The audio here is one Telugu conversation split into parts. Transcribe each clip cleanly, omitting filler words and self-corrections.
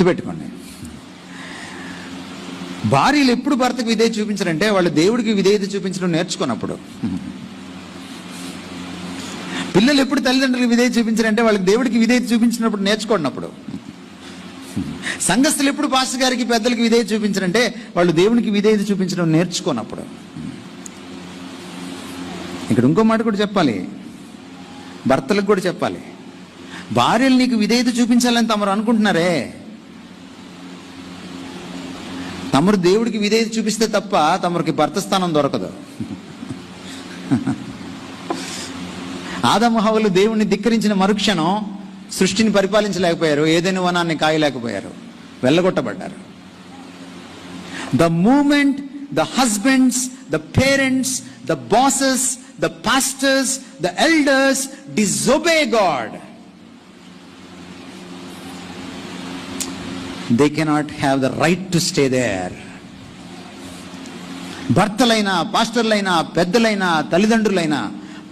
గుర్తుపెట్టుకోండి. భార్యలు ఎప్పుడు భర్తకు విధేయత చూపించారంటే వాళ్ళు దేవుడికి విధేయత చూపించడం నేర్చుకున్నప్పుడు. పిల్లలు ఎప్పుడు తల్లిదండ్రులకు విధేయత చూపించారంటే వాళ్ళకి దేవుడికి విధేయత చూపించినప్పుడు, నేర్చుకున్నప్పుడు. సంఘస్థులు ఎప్పుడు పాస్టర్ గారికి పెద్దలకి విధేయత చూపించారంటే వాళ్ళు దేవునికి విధేయత చూపించడం నేర్చుకున్నప్పుడు. ఇక్కడ ఇంకో మాట కూడా చెప్పాలి, భర్తలకు కూడా చెప్పాలి. భార్యలు నీకు విధేయత చూపించాలని తమరు అనుకుంటున్నారే, తమరు దేవుడికి విధేయత చూపిస్తే తప్ప తమరికి భర్త స్థానం దొరకదు. ఆదాము హవ్వలు దేవుణ్ణి ధిక్కరించిన మరుక్షణం సృష్టిని పరిపాలించలేకపోయారు, ఏదైనా వనాన్ని కాయలేకపోయారు, వెళ్ళగొట్టబడ్డారు. The moment the husbands, the parents, the bosses, the pastors, the elders disobey God, they cannot have the right to stay there. భర్తలైనా, పాస్టర్లైనా, పెద్దలైనా, తల్లిదండ్రులైనా,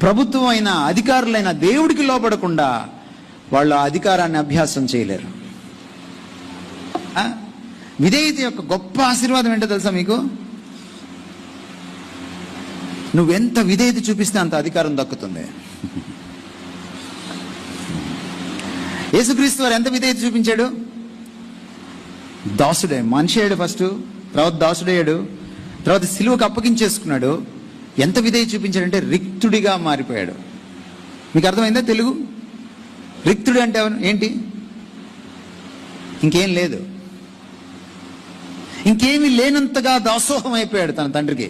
ప్రభుత్వం అయినా, అధికారులైనా దేవుడికి లోపడకుండా వాళ్ళు అధికారాన్ని అభ్యాసం చేయలేరు. విధేయత యొక్క గొప్ప ఆశీర్వాదం ఏంటో తెలుసా మీకు? నువ్వెంత విధేయత చూపిస్తే అంత అధికారం దక్కుతుంది. యేసుక్రీస్తు వారు ఎంత విధేయత చూపించాడు? దాసుడే, మనిషి అయ్యాడు ఫస్ట్, తర్వాత దాసుడయ్యాడు, తర్వాత సిలువకు అప్పగించేసుకున్నాడు. ఎంత విధేయత చూపించాడంటే రిక్తుడిగా మారిపోయాడు. మీకు అర్థమైందా తెలుగు? రిక్తుడు అంటే ఏంటి? ఇంకేం లేదు, ఇంకేమీ లేనంతగా దాసోహం అయిపోయాడు తన తండ్రికి.